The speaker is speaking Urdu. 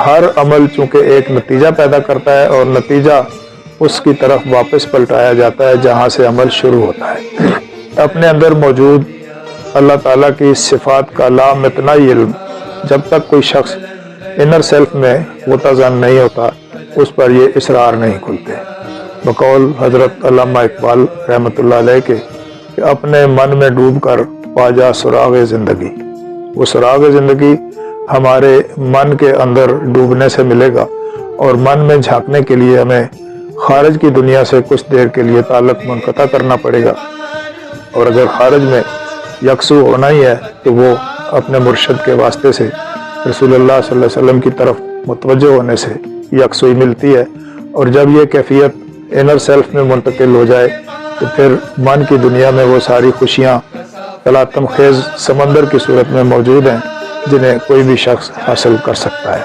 ہر عمل چونکہ ایک نتیجہ پیدا کرتا ہے اور نتیجہ اس کی طرف واپس پلٹایا جاتا ہے جہاں سے عمل شروع ہوتا ہے۔ اپنے اندر موجود اللہ تعالیٰ کی صفات کا لامتناہی علم جب تک کوئی شخص انر سیلف میں متزن نہیں ہوتا اس پر یہ اسرار نہیں کھلتے۔ بقول حضرت علامہ اقبال رحمۃ اللہ علیہ کے کہ اپنے من میں ڈوب کر پا جا سراغ زندگی، وہ سراغ زندگی ہمارے من کے اندر ڈوبنے سے ملے گا، اور من میں جھانکنے کے لیے ہمیں خارج کی دنیا سے کچھ دیر کے لیے تعلق منقطع کرنا پڑے گا، اور اگر خارج میں یکسو ہونا ہی ہے تو وہ اپنے مرشد کے واسطے سے رسول اللہ صلی اللہ علیہ وسلم کی طرف متوجہ ہونے سے یکسوئی ملتی ہے۔ اور جب یہ کیفیت انر سیلف میں منتقل ہو جائے تو پھر من کی دنیا میں وہ ساری خوشیاں تلاطم خیز سمندر کی صورت میں موجود ہیں جنہیں کوئی بھی شخص حاصل کر سکتا ہے۔